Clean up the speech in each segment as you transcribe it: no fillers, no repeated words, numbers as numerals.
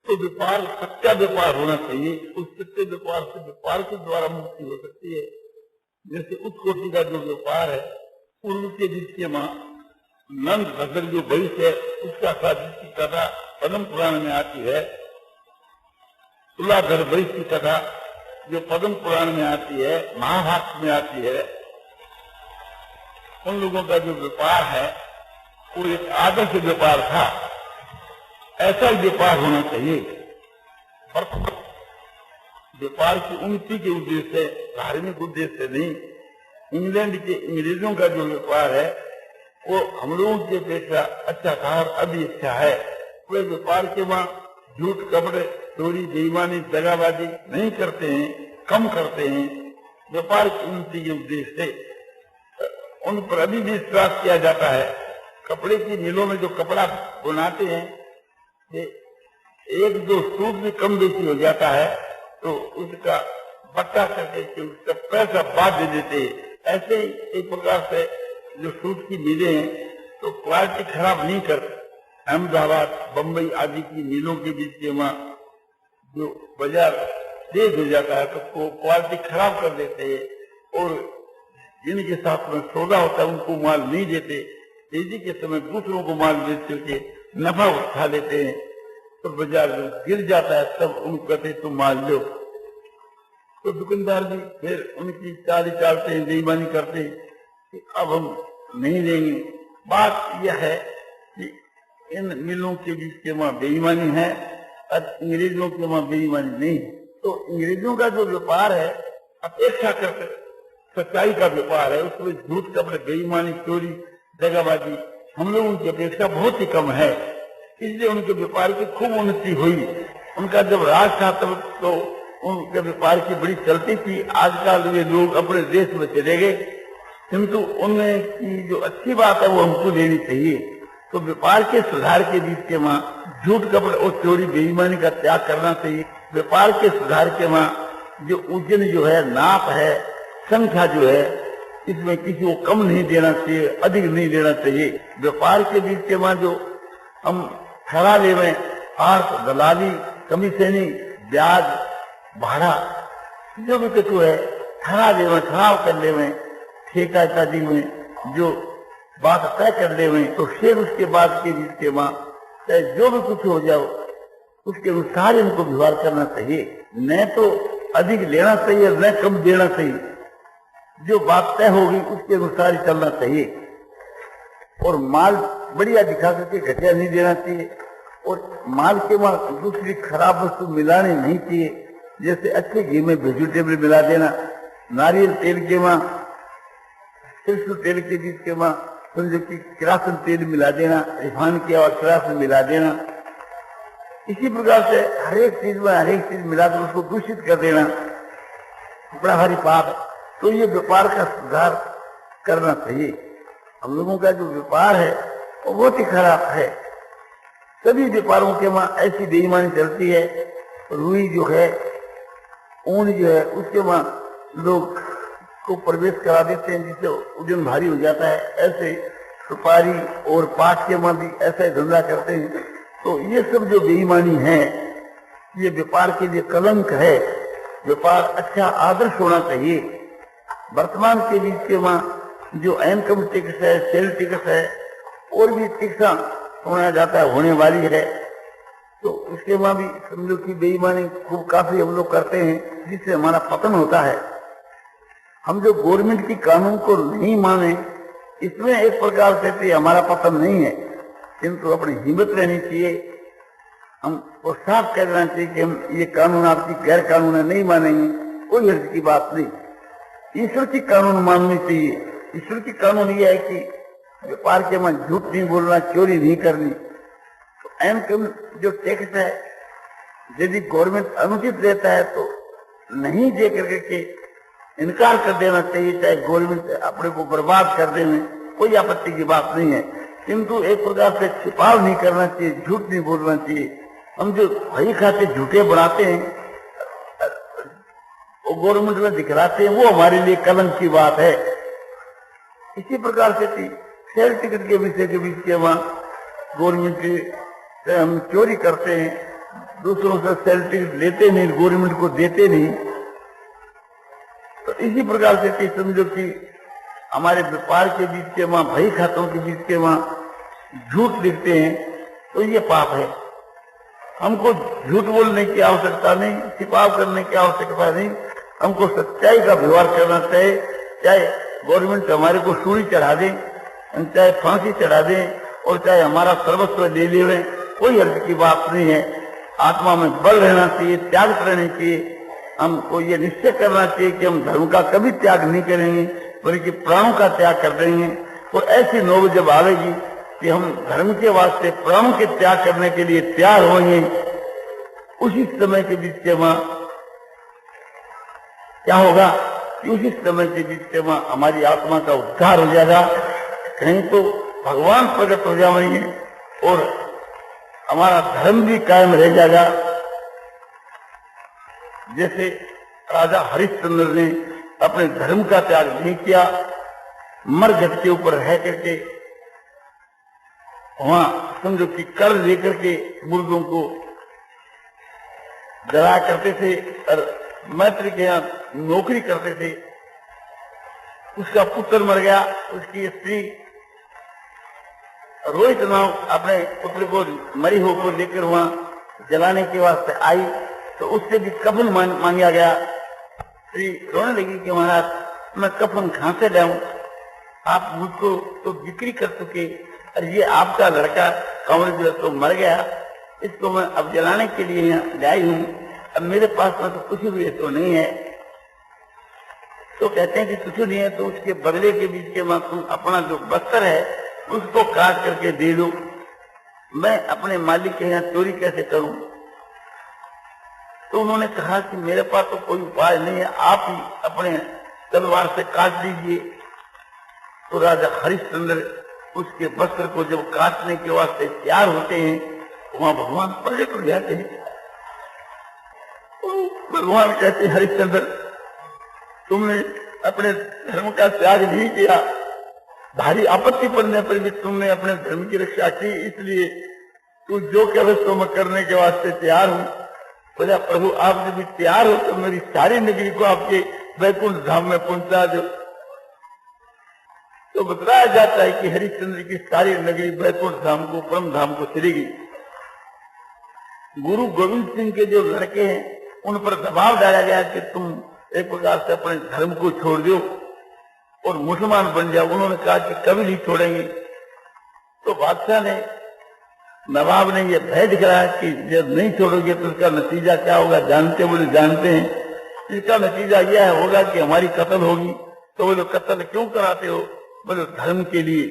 तो व्यापार सच्चा व्यापार होना चाहिए। उस सच्चे व्यापार से व्यापार के द्वारा मुक्ति हो सकती है। जैसे उस कोटि का जो व्यापार है, पूर्व के जिसके माँ नंद भद्र जो भविष्य है उसका साजिश की कथा पद्म पुराण में आती है। तुलाधर भविष्य की कथा जो पद्म पुराण में आती है, महाभारत में आती है। उन लोगों का जो व्यापार है वो एक आदर्श व्यापार था। ऐसा ही व्यापार होना चाहिए। व्यापार की उन्नति के उद्देश्य से, धार्मिक उद्देश्य से नहीं। इंग्लैंड के अंग्रेजों का जो व्यापार है वो हम लोगों की अपेक्षा अच्छा था और अभी अच्छा है। वे व्यापार के वहाँ झूठ, कपड़े, चोरी, बेईमानी, दगाबाजी नहीं करते हैं, कम करते हैं। व्यापार की उन्नति के उद्देश्य से उन पर अभी भी विश्वास किया जाता है। कपड़े की मिलों में जो कपड़ा बनाते हैं, एक दो सूट भी कम बेची हो जाता है तो उसका बट्टा करके उसका पैसा बाद दे देते हैं। ऐसे ही एक प्रकार से जो सूट की मिलें हैं तो क्वालिटी खराब नहीं करते। अहमदाबाद, बम्बई आदि की मिलों के बीच के वहाँ जो बाजार तेज हो जाता है तो क्वालिटी खराब कर देते हैं और जिनके साथ में सौदा होता है उनको माल नहीं देते। तेजी के समय दूसरों को माल बेच करके नफा उठा लेते हैं तो बाजार गिर जाता है। तब उनको कहते तुम माल लो, तो दुकानदार भी फिर उनकी चाल चालते हैं, बेईमानी करते हैं कि अब हम नहीं लेंगे। बात यह है कि इन मिलों के बीच के वहाँ बेईमानी है और अंग्रेजों के वहाँ बेईमानी नहीं। तो अंग्रेजों का जो व्यापार है अपेक्षा करके सच्चाई का व्यापार है, उसमें झूठ, कपड़े, बेईमानी, चोरी, दगाबाजी हम लोगों की अपेक्षा बहुत ही कम है। इसलिए उनके व्यापार की खूब उन्नति हुई। उनका जब राज था तब तो उनके व्यापार की बड़ी चलती थी। आजकल वे लोग अपने देश में चले गए, किंतु उनमें की जो अच्छी बात है वो हमको लेनी चाहिए। तो व्यापार के सुधार के बीच के वहाँ झूठ, कपड़े और चोरी, बेईमानी का त्याग करना चाहिए। व्यापार के सुधार के वहाँ जो वजन जो है, नाप है, संख्या जो है, इसमें किसी को कम नहीं देना चाहिए, अधिक नहीं देना चाहिए। व्यापार के बीच के वहाँ जो हम ठहरा ले में आर्थ, दलाली, कमीशनी, ब्याज, भाड़ा जो भी कुछ है ठहरा ले में, ठहराव कर ले में, ठेका इत्यादि में जो बात तय कर ले में, तो फिर उसके बाद के बीच के वहाँ जो भी कुछ हो जाओ उसके अनुसार इनको व्यवहार करना चाहिए। न तो अधिक लेना चाहिए न कम देना चाहिए। जो बात तय होगी उसके अनुसार ही चलना चाहिए और माल बढ़िया दिखा करके घटिया नहीं देना चाहिए और माल के वहाँ दूसरी खराब वस्तु मिलानी नहीं चाहिए। जैसे अच्छे घी में वेजिटेबल मिला देना, नारियल तेल के वहाँ सरसों तेल के बीच के वहाँ समझो कि किरासन तेल मिला देना, रिफाइन किया हुआ किरासन मिला देना। इसी प्रकार से हर एक चीज में हर एक चीज मिलाकर उसको दूषित कर देना बड़ा भारी पाप है। तो ये व्यापार का सुधार करना चाहिए। हम लोगों का जो व्यापार है वो बहुत ही खराब है। सभी व्यापारों के वहाँ ऐसी बेईमानी चलती है। रुई जो है, ऊन जो है, उसके वहाँ लोग को प्रवेश करा देते हैं जिससे वजन भारी हो जाता है। ऐसे सुपारी और पाट के वहाँ भी ऐसा ही धंधा करते हैं। तो ये सब जो बेईमानी है ये व्यापार के लिए कलंक है। व्यापार अच्छा आदर्श होना चाहिए। वर्तमान के बीच के वहाँ जो इनकम टैक्स है, सेल टैक्स है और भी टैक्सा होना जाता है, होने वाली है, तो उसके वहाँ भी समझो कि बेईमानी खूब काफी हम लोग करते हैं जिससे हमारा पतन होता है। हम जो गवर्नमेंट की कानून को नहीं माने इसमें एक प्रकार से हमारा पतन नहीं है, किंतु अपनी हिम्मत रहनी चाहिए। हमको साफ कह देना चाहिए कि हम ये कानून आपकी गैर कानून नहीं मानेंगे, कोई हर्ज की बात नहीं। ईश्वर की कानून माननी चाहिए। ईश्वर की कानून ये है कि व्यापार के मन झूठ नहीं बोलना, चोरी नहीं करनी। तो इनकम जो टैक्स है यदि गवर्नमेंट अनुचित देता है तो नहीं दे करके के इनकार कर देना चाहिए, चाहे गवर्नमेंट अपने को बर्बाद कर देने, कोई आपत्ति की बात नहीं है। किंतु एक प्रकार से छिपाव नहीं करना चाहिए, झूठ नहीं बोलना चाहिए। हम जो भई खाते झूठे बनाते हैं वो गवर्नमेंट में दिखलाते हैं, वो हमारे लिए कलंक की बात है। इसी प्रकार से सेल टिकट के विषय के बीच के वहाँ गवर्नमेंट से हम चोरी करते हैं, दूसरों से सैलरी लेते नहीं, गवर्नमेंट को देते नहीं। तो इसी प्रकार से कि समझो कि हमारे व्यापार के बीच के वहां, भई खातों के बीच के वहां झूठ लिखते हैं, तो ये पाप है। हमको झूठ बोलने की आवश्यकता नहीं, छिपाव करने की आवश्यकता नहीं, हमको सच्चाई का व्यवहार करना चाहिए। चाहे गवर्नमेंट हमारे को सूली चढ़ा दे, चाहे फांसी चढ़ा दे, और चाहे हमारा सर्वस्व ले ले, कोई अर्थ की बात नहीं है। आत्मा में बल रहना चाहिए, त्याग रहना चाहिए। हमको ये निश्चय करना चाहिए कि हम धर्म का कभी त्याग नहीं करेंगे, बल्कि प्राणों का त्याग कर देंगे। तो ऐसी नौबत जब आवेगी कि हम धर्म के वास्ते प्राणों के त्याग करने के लिए तैयार होंगे, उसी समय के बीच के वहां क्या होगा कि उसी समय के बीच के वहां हमारी आत्मा का उद्धार हो जाएगा। कहीं तो भगवान प्रकट हो जाएंगे और हमारा धर्म भी कायम रह जाएगा। जैसे राजा हरिश्चंद्र ने अपने धर्म का त्याग नहीं किया, मरघट के ऊपर रह करके वहां समझो कि कर्ज लेकर के मुर्गों को जला करते थे और मैत्री के यहाँ नौकरी करते थे। उसका पुत्र मर गया, उसकी स्त्री रोहित नाम अपने पुत्र को मरी हो को लेकर वहां जलाने के वास्ते आई, तो उससे भी कफन मांगा गया। स्त्री रोने लगी कि महाराज मैं कफन कहां से लाऊं, आप मुझको तो बिक्री कर चुके, और ये आपका लड़का कंवर जो तो मर गया, इसको मैं अब जलाने के लिए यहाँ लाई हूं, अब मेरे पास में तो कुछ भी तो नहीं है। तो कहते हैं कि कुछ नहीं है तो उसके बदले के बीच के में तुम अपना जो बस्तर है उसको काट करके दे दो, मैं अपने मालिक के यहाँ चोरी कैसे करूं। तो उन्होंने कहा कि मेरे पास तो कोई उपाय नहीं है, आप ही अपने तलवार से काट दीजिए। तो राजा हरिश्चंद्र उसके वस्त्र को जब काटने के वास्ते तैयार होते हैं, वहां भगवान प्रकट हो जाते हैं। भगवान कहते हैं हरिश्चंद्र तुमने अपने धर्म का त्याग नहीं किया, भारी आपत्ति पड़ने पर भी तुमने अपने धर्म की रक्षा की, इसलिए तू जो कहे तो मैं करने के वास्ते तैयार हूँ। बोला प्रभु आप जब तैयार हो तो मेरी सारी नगरी को आपके वैकुंठ धाम में पहुंचा दो। तो बताया जाता है कि हरिश्चंद्र की सारी नगरी वैकुंठ धाम को, परम धाम को चली गई। गुरु गोविंद सिंह के जो लड़के हैं उन पर दबाव डाला गया कि तुम एक प्रकार से अपने धर्म को छोड़ दो और मुसलमान बन जाओ। उन्होंने कहा कि कभी नहीं छोड़ेंगे। तो बादशाह ने, नवाब ने यह भय दिख रहा है कि जब नहीं छोड़ोगे तो इसका नतीजा क्या होगा, जानते बोले जानते हैं। इसका नतीजा यह होगा कि हमारी कत्ल होगी। तो बोले कत्ल क्यों कराते हो, बोले धर्म के लिए।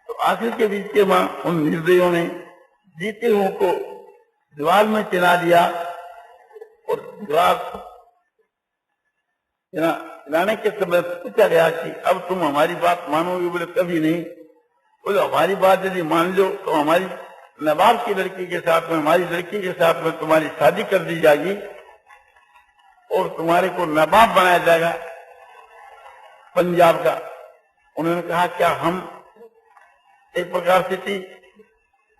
तो आखिर के बीच के वहां उन निर्दयों ने जीते हुओं को दीवार में चिना दिया, और दीवार चिनाने के समय पूछा गया कि अब तुम हमारी बात मानोगे, बोले कभी नहीं। बोले हमारी बात यदि मान लो तो हमारी नवाब की लड़की के साथ में, हमारी लड़की के साथ में तुम्हारी शादी कर दी जाएगी और तुम्हारे को नवाब बनाया जाएगा पंजाब का। उन्होंने कहा क्या हम एक प्रकार से थी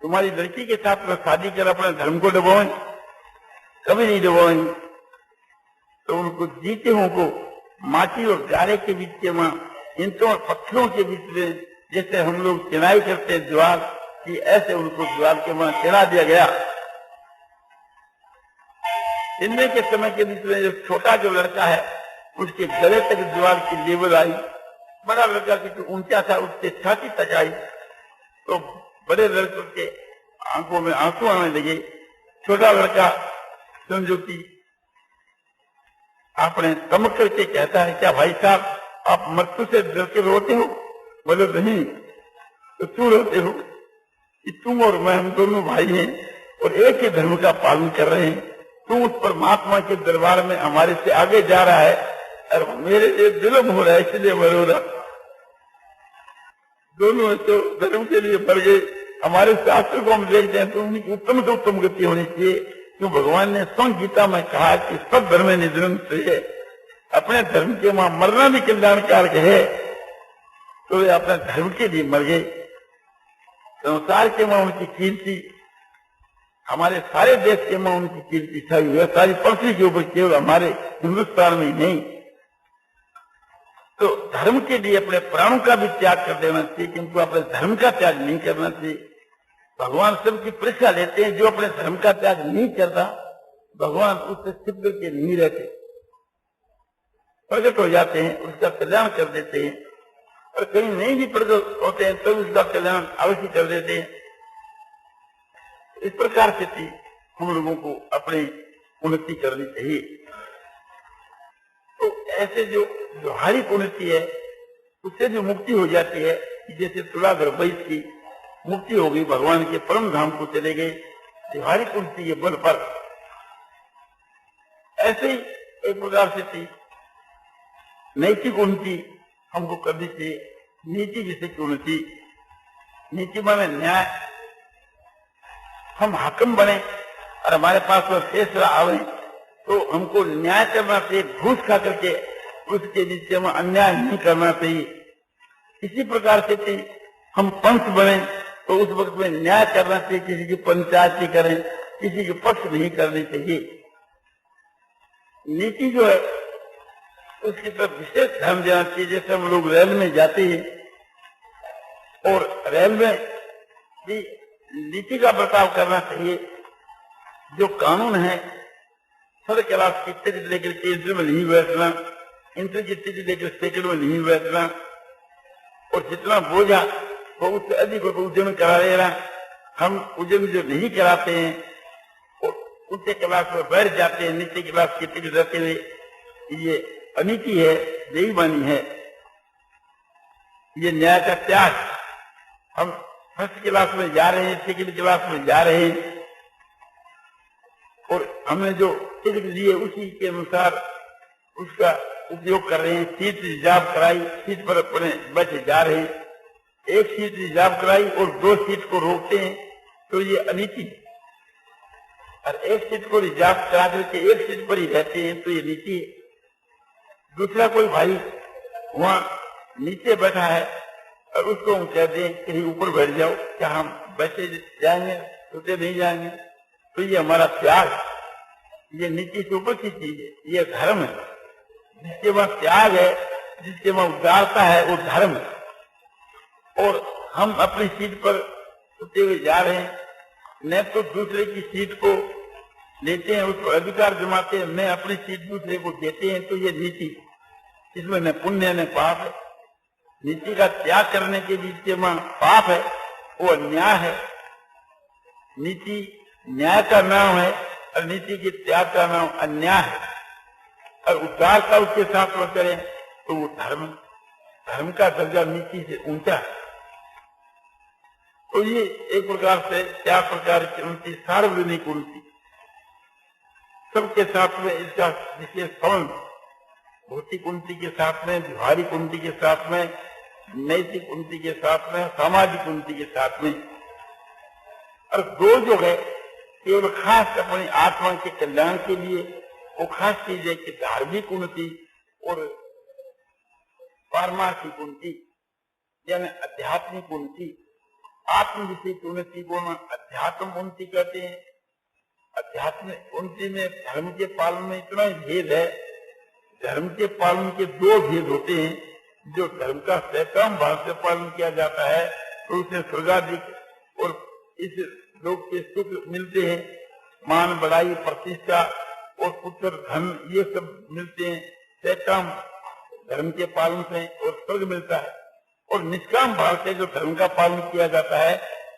तुम्हारी लड़की के साथ में शादी कर अपने धर्म को डुबोएं, कभी नहीं डुबोएंगे। तो उनको जीते हुओं को माटी और गारे के बीच के वहां ईंटों और पत्थरों के बीच में जैसे हम लोग चिनाई करते हैं दीवार की, ऐसे उनको दीवार के वहां चिना दिया गया। चिन्ने के समय के बीच में जो छोटा जो लड़का है उसके गले तक दीवार की लेवल आई, बड़ा लड़का की ऊंचा था उसके छाती तक आई। तो बड़े लड़कों के आंखों में आंसू आने लगे। छोटा लड़का समझो कि आपने चमक करके कहता है क्या भाई साहब आप मृत्यु से डर के रोते हो, बोले नहीं। तो क्यों रोते हो कि तुम और मैं हम दोनों भाई हैं और एक ही धर्म का पालन कर रहे हैं। तुम उस परमात्मा के दरबार में हमारे से आगे जा रहा है और मेरे लिए जुल्म हो रहा है, इसलिए मैं रो रहा। दोनों तो धर्म के लिए मर गए। हमारे शास्त्र को हम देखते हैं तो उनकी उत्तम से उत्तम गति होनी चाहिए, क्यों भगवान ने स्वयं गीता में कहा कि सब धर्म निधन है, अपने धर्म के वहां मरना भी कल्याणकारक है। तो वे अपने धर्म के लिए मर गए। संसार के वहां उनकी कीर्ति हमारे सारे देश के में उनकी कीर्ति छाई हुई है, सारी पृथ्वी के ऊपर, केवल हमारे हिंदुस्तान में ही नहीं। तो धर्म के लिए अपने प्राणों का भी त्याग कर देना चाहिए, किंतु अपने धर्म का त्याग नहीं करना चाहिए। भगवान सबकी परीक्षा लेते हैं, जो अपने धर्म का त्याग नहीं करता भगवान उससे छिप के नहीं रहते, प्रकट हो जाते हैं, उसका कल्याण कर देते हैं। और कहीं नहीं भी प्रकट होते हैं तो उसका कल्याण अवश्य कर देते हैं। इस प्रकार से हम लोगों को अपनी उन्नति करनी चाहिए। तो ऐसे जो व्यवहारिक उन्नति है उससे जो मुक्ति हो जाती है, जैसे तुलाधर वैश्य की मुक्ति हो गई, भगवान के परम धाम को चले गए, व्यवहारिक उन्नति के बल पर। ऐसे ही एक प्रकार से थी नैतिक उन्नति हमको करनी चाहिए। नीति विषय की उन्नति, नीति माने न्याय। हम हाकिम बने और हमारे पास वो फैसला आवे तो हमको न्याय करना चाहिए, घूस खा करके उसके नीचे में अन्याय नहीं करना चाहिए। इसी प्रकार से हम पंच बने तो उस वक्त में न्याय करना चाहिए, किसी की पंचायती करें, किसी के पक्ष नहीं करनी चाहिए। नीति जो है उसकी तरफ विशेष ध्यान देना चाहिए। जैसे हम लोग रेल में जाते हैं और रेल में भी नीति का बर्ताव करना चाहिए। जो कानून है, थर्ड क्लास की टिकट लेकर के इंटर में नहीं बैठना, इंटर की टिकट लेकर सेकंड में नहीं बैठना, और जितना बोझा वो उससे अधिक वजन करा देना। हम वजन जो नहीं कराते हैं और ऊंचे क्लास में बैठ जाते हैं, नीचे क्लास की टिकट रखते हुए, ये अनीति है, बेईमानी है, ये न्याय का त्याग। हम फर्स्ट क्लास में जा रहे हैं, सेकंड क्लास में जा रहे हैं और हमने जो टिकट लिए उसी के अनुसार उसका उपयोग कर रहे हैं। सीट रिजर्व कराई, सीट पर अपने बैठे जा रहे हैं, एक सीट रिजर्व कराई और 2 सीट को रोकते हैं तो ये अनीति। और एक सीट को रिजर्व करा करके एक सीट पर ही रहते हैं तो ये नीति है। दूसरा कोई भाई वहां नीचे बैठा है और उसको हम कह दें कहीं ऊपर बैठ जाओ, क्या हम बैठे जाएंगे, सोते नहीं जाएंगे? तो ये हमारा त्याग, ये नीति से ऊपर की चीज है, ये धर्म है। जिसके वहां त्याग है, जिसके वहां उदारता है, वो धर्म है। और हम अपनी सीट पर सोते हुए जा रहे हैं, न तो दूसरे की सीट को लेते हैं, उसको अधिकार जमाते हैं, मैं अपनी सीट दूसरे को देते हैं, तो ये नीति, इसमें न पुण्य न पाप है। नीति का त्याग करने के बीच में पाप है, वो अन्याय है। नीति न्याय का नाम है और नीति के त्याग का नाम अन्याय है। और उदारता उसके साथ में करें तो वो धर्म, धर्म का दर्जा नीति से ऊंचा है। तो ये एक प्रकार से 4 प्रकार की उन्नति, सार्वजनिक उन्नति, सबके साथ में इसका विशेष संबंध, भौतिक उन्नति के साथ में, व्यवहारिक उन्नति के साथ में, नैतिक उन्नति के साथ में, सामाजिक उन्नति के साथ में। और 2 जो है केवल खास अपनी आत्मा के कल्याण के लिए, वो खास चीज है कि धार्मिक उन्नति और पारमार्थिक उन्नति यानी आध्यात्मिक उन्नति। आत्म विषय की उन्नति को अध्यात्म उन्नति कहते हैं। आध्यात्मिक उन्नति में धर्म के पालन में इतना ही भेद है। धर्म के पालन के 2 भेद होते हैं। जो धर्म का सकाम भाव से पालन किया जाता है तो उसे स्वर्गाधिक और इस लोक के सुख मिलते हैं, मान बढ़ाई प्रतिष्ठा और पुत्र धन ये सब मिलते हैं सकाम धर्म के पालन से, और स्वर्ग मिलता है। और निष्काम भाव से जो धर्म का पालन किया जाता है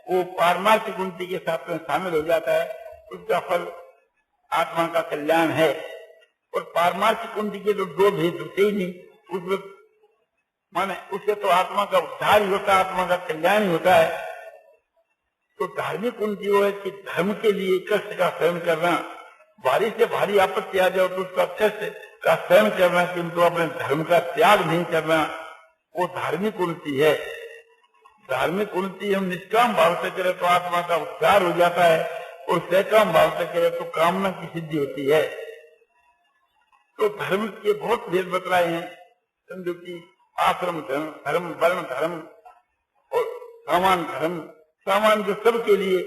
वो पारमार्थिक उन्नति के साथ में शामिल हो जाता है, उसका फल आत्मा का कल्याण है। और पारमार्थिक उन्नति के तो 2 भेद होते ही नहीं, उसमें माने उससे तो आत्मा का उद्धार ही होता है, आत्मा का कल्याण ही होता है। तो धार्मिक उन्नति वो है कि धर्म के लिए कष्ट का सहन करना, भारी से भारी आपत्ति आ जाओ तो उसका कष्ट का सहन करना, किंतु अपने धर्म का त्याग नहीं करना, वो धार्मिक उन्नति है। धार्मिक उन्नति हम निष्काम भाव से करें तो आत्मा का उद्धार हो जाता है, और सकाम भाव से करें तो कामना की सिद्धि होती है। तो धर्म के बहुत भेद बतलाए हैं, समझो कि आश्रम धर्म, धर्म वर्ण धर्म और सामान धर्म। सामान जो सबके लिए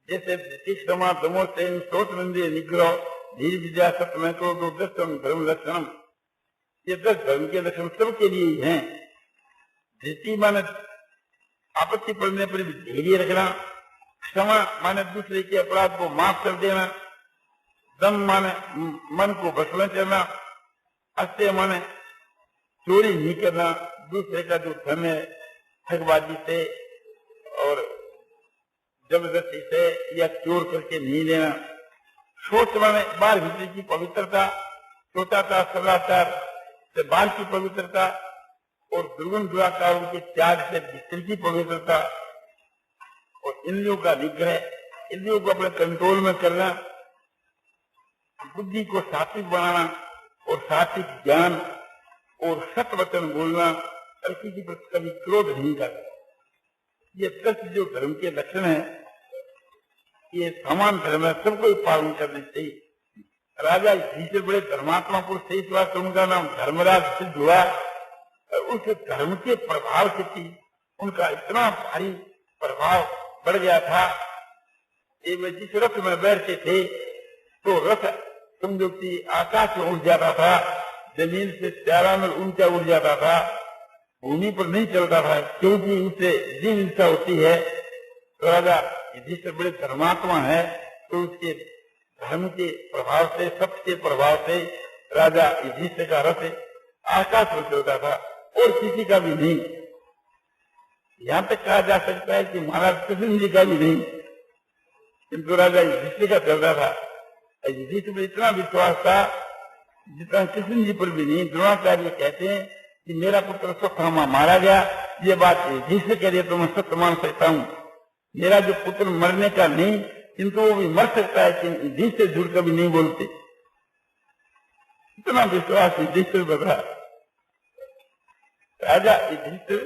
जैसे तीक्ष्णमा तमोतेन श्रोत्रंद्रिय निग्रह धीर विद्या सत्य क्रोध दर्शन धर्म लक्षण, ये 10 धर्म के लक्षण सबके लिए ही हैं। धृति माने आपत्ति पड़ने पर भी धैर्य रखना, क्षमा माने दूसरे के अपराध को माफ कर देना, दम माने मन को भस्म करना, अस्त्य माने चोरी नहीं करना, दूसरे का जो धन है ठगबाजी से और जबरदस्ती से या चोर करके नहीं लेना। सोच माने बाल भीतर की पवित्रता, छोटाता सदाचार से बाल की पवित्रता और दुर्गुण दुराचारों के त्याग से भीतर की पवित्रता और इंद्रियों का निग्रह, इंद्रियों को अपने कंट्रोल में करना, बुद्धि को सात्विक बनाना और सात्विक ज्ञान और सत्य वचन बोलना और किसी पर कभी क्रोध नहीं करना। ये 10 जो धर्म के लक्षण है, ये समान धर्म है, सबको पालन करने चाहिए। राजा युधिष्ठिर बड़े धर्मात्मा पुरुष थे, इस बात उनका नाम धर्मराज सिद्ध हुआ। उस धर्म के प्रभाव से उनका इतना भारी प्रभाव बढ़ गया था कि वे जिस रथ में बैठते थे तो रथ समझो कि आकाश में उड़ जाता था, जमीन से 4 मील ऊंचा उड़ जाता था, भूमि पर नहीं चलता था, क्योंकि उसे जिन इच्छा होती है। तो राजा युधिष्ठिर बड़े धर्मात्मा है, तो उसके धर्म के प्रभाव से, सत्य के प्रभाव से राजा युधिष्ठिर का रथ आकाश में चलता था और किसी का भी नहीं। यहाँ तक कहा जा सकता है कि महाराज कृष्ण जी का भी नहीं, किंतु राजा युधिष्ठिर का चलता था। युधिष्ठिर पर इतना विश्वास था जितना कृष्ण जी पर भी नहीं। द्रोणाचार्य कहते हैं कि मेरा पुत्र सत्यभामा मारा गया, ये बात युधिष्ठिर कह रही है तो मैं सत्य मान सकता हूँ। मेरा जो पुत्र मरने का नहीं, किंतु वो भी मर सकता है, कि युधिष्ठिर झूठ कभी नहीं बोलते। इतना विश्वास युधिष्ठिर पर था। राजा युधिष्ठिर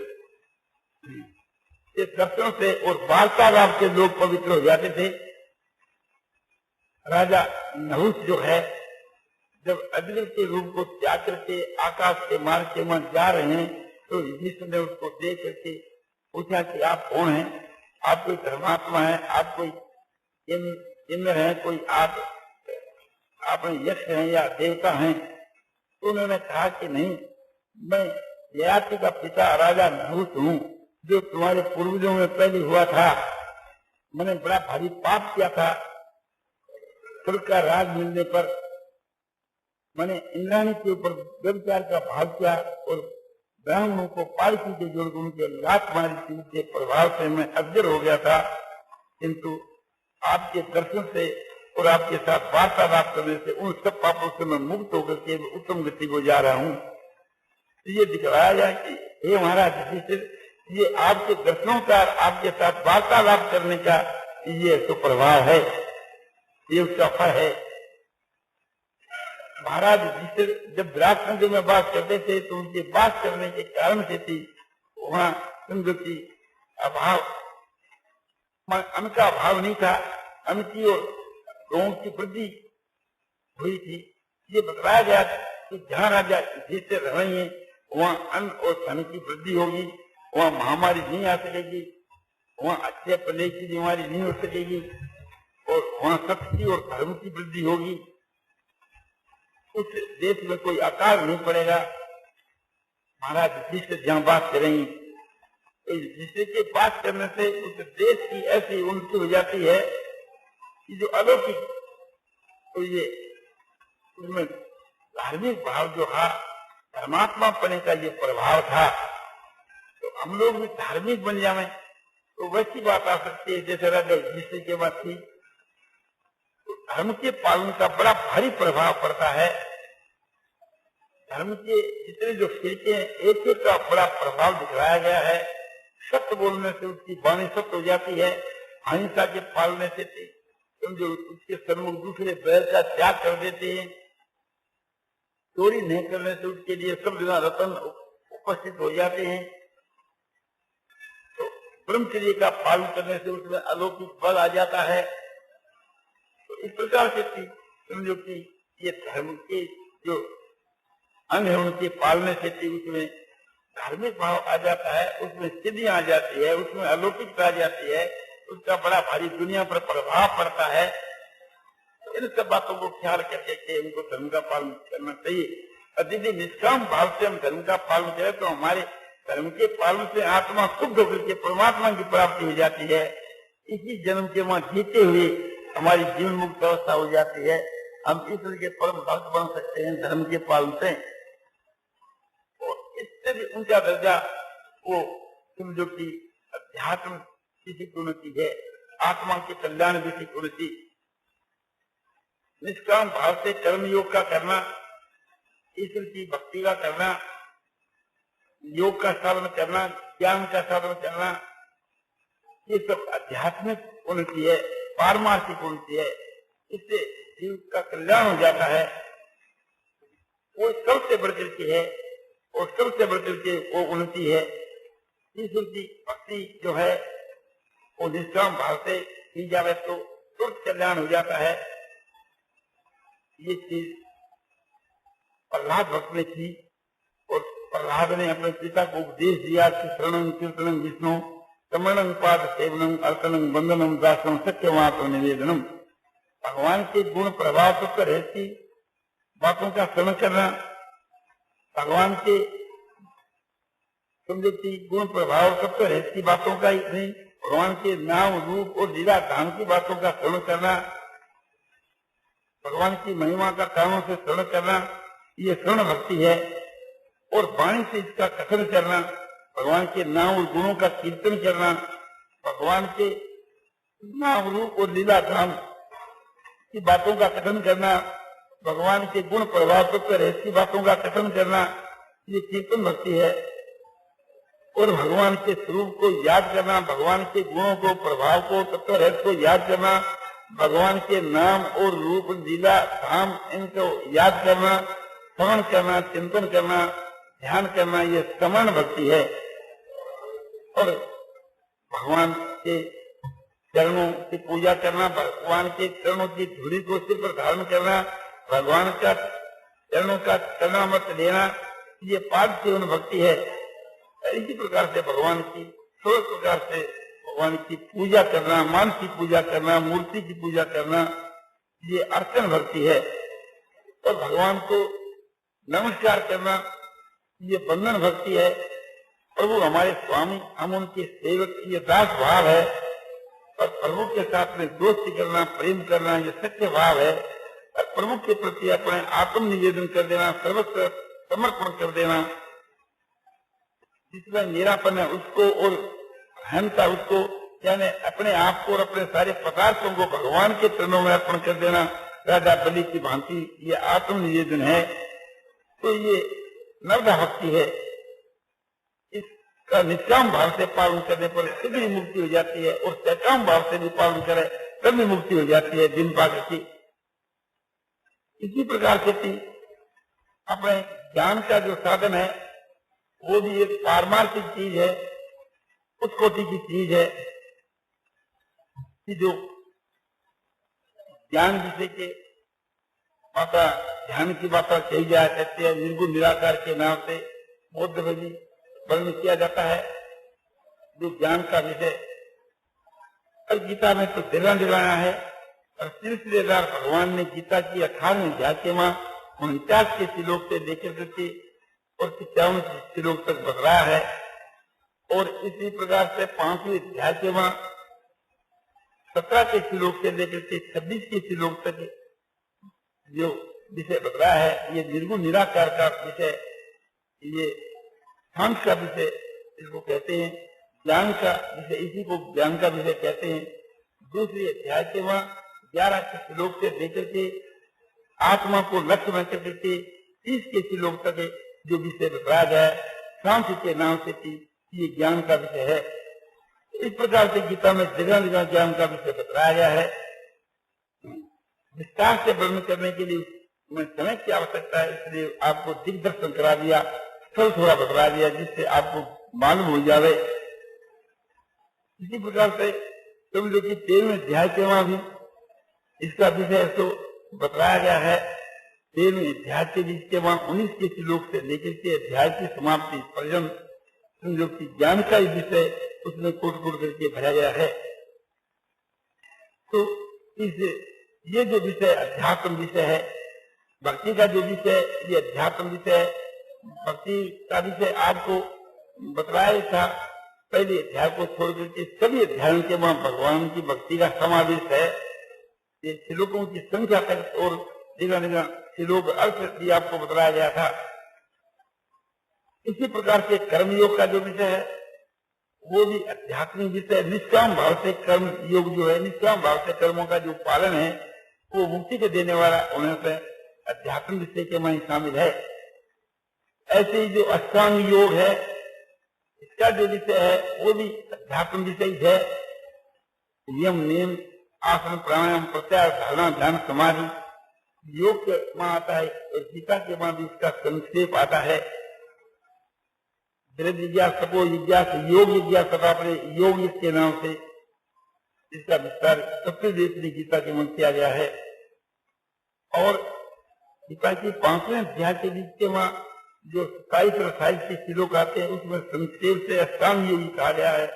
के दर्शनों से और वार्तालाप से लोग पवित्र हो जाते थे। राजा नहुष जो है, जब अग्नि के रूप को त्याग करके आकाश के मार्ग के वहां जा रहे हैं, तो युधिष्ठिर ने उसको देख करके पूछा कि आप कौन हैं? आप कोई धर्मात्मा है? आप कोई इंद्र है? कोई आप यक्ष हैं या देवता हैं? तो उन्होंने कहा कि नहीं, मैं ययाति का पिता राजा नहुष हूँ, जो तुम्हारे पूर्वजों में पहले हुआ था। मैंने बड़ा भारी पाप किया था। स्वर्ग का राज मिलने पर मैंने इंद्राणी के ऊपर व्यभिचार का भाग किया और ब्राह्मणों को पालकी के जोड़ उनके लात मारी थी, के प्रभाव से मैं अज्ञर हो गया था। किंतु आपके दर्शन से और आपके साथ वार्तालाप करने से उन सब पापों से मैं मुक्त होकर के उत्तम गति को जा रहा हूँ। ये दिखलाया जाए कि हे महाराज युधिष्ठिर, ये आपके दर्शनों का, आपके साथ वार्तालाप करने का ये सुप्रभाव है, ये उसका फल है। महाराज युधिष्ठिर जब विराटनगर में बात करते थे तो उनके बात करने के कारण से थी वहाँ समझो की अभाव, अन्न का अभाव नहीं था, अन्न की और लोगों की वृद्धि हुई थी। ये बतलाया गया कि जहाँ राजा युधिष्ठिर रहेंगे वहाँ अन्न और धन की वृद्धि होगी, वहाँ महामारी नहीं आ सकेगी, वहाँ अच्छे पले की बीमारी नहीं हो सकेगी और वहाँ सत्य की और धर्म की वृद्धि होगी। उस देश में कोई अकाल नहीं पड़ेगा। महाराज युधिष्ठिर जहाँ बात करेंगे तो युधिष्ठिर के बात करने से उस देश की ऐसी उन्नति हो जाती है कि जो अलौकिक, तो ये उसमें धार्मिक भाव जो था, परमात्मा पने का ये प्रभाव था, तो हम लोग भी धार्मिक बन जाए तो वैसी बात आ सकती है जैसे राजा युधिष्ठिर के बाद थी। तो धर्म के पालन का बड़ा भारी प्रभाव पड़ता है। धर्म के जितने जो फिरके हैं, एक एक का बड़ा प्रभाव दिखलाया गया है। सत्य बोलने से उसकी वाणी सत्य हो जाती है, अहिंसा के पालने से जो उसके सम्मुख दूसरे बैर का त्याग कर देते हैं, चोरी नहीं करने से उसके लिए सब जगह रतन उपस्थित हो जाते हैं, तो ब्रह्मचर्य का पालन करने से उसमें अलौकिक बल आ जाता है। तो इस प्रकार से समझो कि ये धर्म के जो अंग है उनके पालने से उसमें धार्मिक भाव आ जाता है, उसमें सिद्धि आ जाती है, उसमें अलौकिकता आ जाती है। उसका बड़ा भारी दुनिया पर प्रभाव पड़ता है। तो इन सब बातों को ख्याल करके के उनको धर्म का पालन करना चाहिए। और यदि निष्काम भाव से हम धर्म का पालन करें तो हमारे धर्म के पालन से आत्मा शुद्ध होकर के परमात्मा की प्राप्ति हो जाती है। इसी जन्म के वहां जीते हुए हमारी जीवन मुक्त अवस्था हो जाती है। हम ईश्वर के परम भक्त बन सकते हैं धर्म के पालन से। और इससे भी ऊंचा दर्जा वो समझो कि अध्यात्म की उन्नति है, आत्मा के कल्याण की उन्नति। निष्काम भाव से कर्म योग का करना, ईश्वर की भक्ति का करना, योग का साधन करना, ज्ञान का साधन करना, ये सब आध्यात्मिक उन्नति है, पारमार्थिक उन्नति है। इससे जीव का कल्याण हो जाता है। वो सबसे बढ़कर के है और सबसे बढ़कर के वो उन्नति है। ईश्वर की भक्ति जो है वो निष्काम भाव से की जाए तो तुरंत कल्याण हो जाता है। ये चीज प्रहलाद भक्त ने की और प्रहलाद ने अपने पिता को उपदेश दिया कि शरणं कीर्तनं विष्णु समरणं पाद सेवनम अर्चनम वंदनम दासम सत्यवातो निवेदनम। भगवान के गुण प्रभाव तो रहती बातों का स्मरण करना, भगवान के समझो कि गुण प्रभाव सब तो रहती बातों का ही नहीं, भगवान के नाम रूप और लीला धाम की बातों का स्मरण करना, भगवान की महिमा का कारणों से स्मरण करना, ये श्रवण भक्ति है। और वाणी से इसका कथन करना, भगवान के नाम और गुणों का कीर्तन करना, भगवान के नाम रूप और लीला धाम की बातों का कथन करना, भगवान के गुण प्रभाव तत्व रहस्य बातों का कथन करना, ये कीर्तन भक्ति है। और भगवान के स्वरूप को याद करना, भगवान के गुणों को प्रभाव को तत्व रहस्य को याद करना, भगवान के नाम और रूप लीला धाम इनको याद करना, श्रवण करना, चिंतन करना, ध्यान करना, ये समरण भक्ति है। और भगवान के चरणों की पूजा करना, भगवान के चरणों की धूली को सिर पर धारण करना, भगवान का चरणों का चरणामृत लेना, ये पाद सेवन भक्ति है। इसी प्रकार से भगवान की 16 प्रकार से भगवान की पूजा करना, मान की पूजा करना, मूर्ति की पूजा करना, ये अर्चन भक्ति है। और भगवान को नमस्कार करना, ये बंधन भक्ति है। प्रभु हमारे स्वामी, हम उनके सेवक, ये दास भाव है। और प्रभु के साथ में दोस्ती करना, प्रेम करना, ये सत्य भाव है। और प्रभु के प्रति अपने आत्म निवेदन कर देना, सर्वस्व समर्पण कर देना, जिसमें मेरापन है उसको और अहंता उसको, यानी अपने आप को और अपने सारे पदार्थों को भगवान के चरणों में अर्पण कर देना, राजा बलि की भांति, ये आत्म निवेदन है। तो ये नवधा भक्ति है। इसका निष्काम भाव से पालन करने पर शीघ्र मुक्ति हो जाती है, और सकाम भाव से भी पालन करे तब भी मुक्ति हो जाती है दिन पाकर की। इसी प्रकार से अपने ज्ञान का जो साधन है वो भी एक पारमार्थिक चीज है, उस कोटि की चीज है कि जो ज्ञान जिसे के माता ध्यान की बात कही जाए कहते हैं, निर्गुण निराकार के नाम से बौद्ध में भी वर्णन किया जाता है जो ज्ञान का विषय। और गीता में तो दिला दिलाया है। और सिलसिलेदार भगवान ने गीता की 18वें अध्याय के 49 के श्लोक से लेकर के और 55 श्लोक तक बदलाया है। और इसी प्रकार से 5वें अध्याय के 17 के श्लोक से लेकर के 26 के श्लोक तक जो विषय बदला है, ये निर्गुण निराकार का विषय, ये शांत का विषय इसको कहते हैं, ज्ञान का विषय, इसी को ज्ञान का विषय कहते हैं। दूसरे अध्याय के 11 के श्लोक से लेकर के आत्मा को लक्ष्य में करके 30 के श्लोक तक जो विषय बताया गया है, शांति के नाम से ये ज्ञान का विषय है। इस प्रकार से गीता में जगह जगह ज्ञान का विषय बताया गया है। विस्तार से वर्णन करने के लिए मैं समय की आवश्यकता है, इसलिए आपको दिग्दर्शन करा दिया, स्थल थोड़ा बतला दिया, जिससे आपको मालूम हो जाए। इसी प्रकार से समझो कि 13वें अध्याय के वहां भी इसका विषय तो बताया गया है। 13वें अध्याय के बीच के वहां 19 के श्लोक से लेकर के अध्याय की समाप्ति पर्यंत समझो कि ज्ञान का ही विषय उसमें कोट कोट करके भरा गया है। तो इस ये जो विषय अध्यात्म विषय है, भक्ति का जो विषय ये अध्यात्म विषय है। भक्ति का विषय आपको बतलाया था पहले अध्याय को छोड़ करके सभी अध्यायों के वहां भगवान की भक्ति का समावेश है। ये श्लोकों की संख्या तक और जगह श्लोक अर्थ भी आपको बतलाया गया था। इसी प्रकार से कर्मयोग का जो विषय है वो भी आध्यात्मिक विषय। निष्काम भाव से कर्म योग जो है, निष्काम भाव से कर्मों का जो पालन है वो मुक्ति को देने वाला होने से अध्यात्म विषय के में शामिल है। ऐसे ही जो अष्टांग योग है इसका जो विषय है वो भी अध्यात्म विषय है। यम नियम आसन प्राणायाम प्रत्याहार धारणा ध्यान समाधि योग के वहां आता है और गीता के वहां भी इसका संक्षेप आता है। दृढ़ जिज्ञास तपो जिज्ञास योग जिज्ञास तथा अपने योग के नाम से इसका विस्तार सबसे देश गीता के मन किया गया है। और गीता की 5वें अध्याय के बीच के वहां जो 27 और 28 के श्लोक आते हैं उसमें संक्षेप से अष्टांग योग कहा गया है।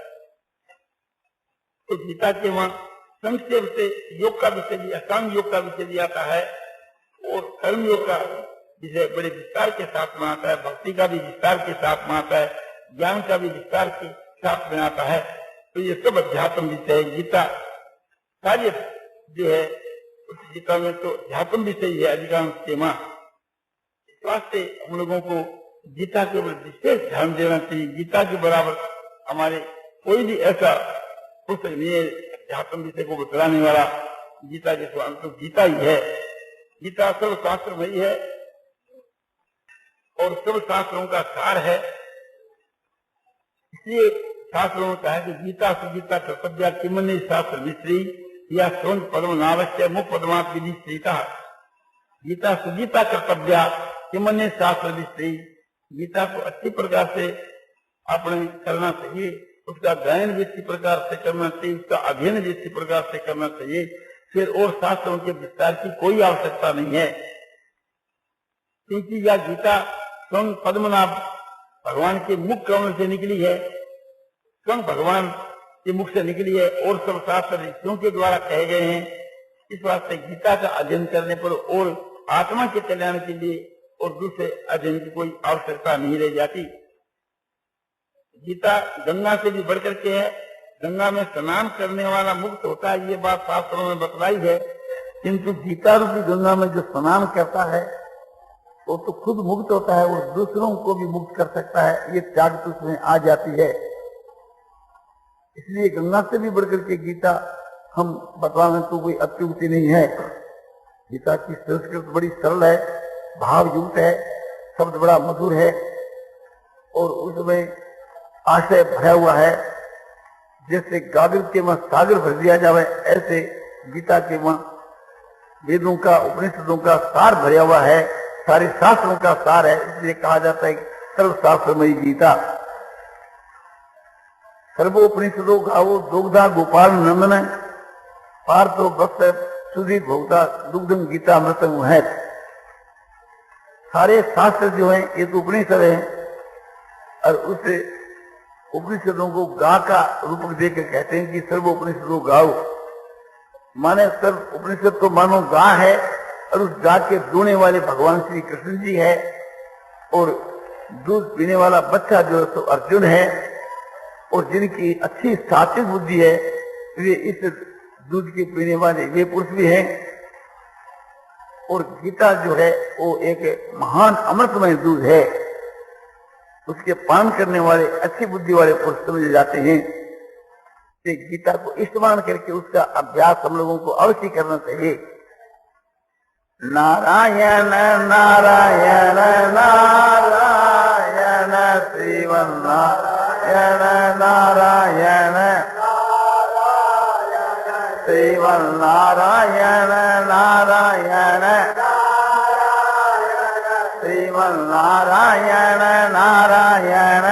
तो गीता के वहां संक्षेप से योग का विषय भी, अष्टांग योग का विषय भी आता है और कर्म योग का विषय बड़े विस्तार के साथ में आता है। भक्ति का भी विस्तार के साथ में आता है, ज्ञान का भी विस्तार के साथ में आता है। तो ये सब अध्यात्म विषय है। गीता कार्य जो है उस गीता में तो अध्यात्म विषय है अधिकांश के मां। इस वास्ते हम लोगों को गीता के ऊपर विशेष ध्यान देना चाहिए। गीता के बराबर हमारे कोई भी ऐसा पुस्तक नहीं है अध्यात्म विषय को बतलाने वाला। गीता के स्वामी तो गीता ही है। गीता सर्व शास्त्र वही है और सर्व शास्त्रों का सार है। इसलिए शास्त्रों में कहा है कि गीता सुगीता कर्तव्या किमने शास्त्र मिश्री या सोन पद्म नावश्य मुख पद्मात विधि श्रीता। गीता सुगीता कर्तव्या किमने शास्त्र मिश्री। गीता को अच्छी प्रकार से अपने करना चाहिए, उसका गायन भी अच्छी प्रकार से करना चाहिए, उसका अध्ययन भी अच्छी प्रकार से करना चाहिए। फिर और शास्त्रों के विस्तार की कोई आवश्यकता नहीं है, क्योंकि यह गीता स्वयं पद्मनाभ भगवान के मुख कमल से निकली है, स्वयं भगवान के मुख से निकली है और सब शास्त्र ऋषियों के द्वारा कहे गए हैं। इस वास्ते गीता का अध्ययन करने पर और आत्मा के कल्याण के लिए और दूसरे अध्ययन की कोई आवश्यकता नहीं रह जाती। गीता गंगा से भी बढ़कर के है। गंगा में स्नान करने वाला मुक्त होता है, ये बात शास्त्रों में बतलाई है। किंतु गीता रूपी गंगा में जो स्नान करता है वो तो खुद मुक्त होता है और दूसरों को भी मुक्त कर सकता है। ये त्याग तो उसमें आ जाती है। इसलिए गंगा से भी बढ़कर के गीता हम बतलाने तो कोई अत्युक्ति नहीं है। गीता की संस्कृत बड़ी सरल है, भावयुक्त है, शब्द बड़ा मधुर है और उसमें आशय भरा हुआ है। जैसे गागर के वहां सागर भर दिया जाए ऐसे गीता के वहां वेदों का उपनिषदों का सार भरा हुआ है, सारे शास्त्रों का सार है। इसलिए कहा जाता है सर्व शास्त्रमयी गीता। सर्वोपनिषदों गावो दुग्धा गोपाल नंदन पार्थो भक्त सुधी भोक्ता दुग्धम गीता अमृतम है। सारे शास्त्र जो हैं ये तो उपनिषद है और उस उपनिषदों को गा का रूपक देकर कहते हैं कि सर्वोपनिषदों गाओ। माने सर्व उपनिषद तो मानो गा है और उस गा के दूने वाले भगवान श्री कृष्ण जी है और दूध पीने वाला बच्चा जो है तो अर्जुन है और जिनकी अच्छी सात्विक बुद्धि है वे इस दूध के पीने वाले वे पुरुष भी हैं। और गीता जो है वो एक महान अमृतमय दूध है, उसके पान करने वाले अच्छी बुद्धि वाले पुरुष समझे जाते हैं। गीता को इस्तेमाल करके उसका अभ्यास हम लोगों को अवश्य करना चाहिए। नारायण नारायण नारायण श्रीमन नारायण नारायण श्रीमन नारायण नारायण श्रीमन नारायण नारायण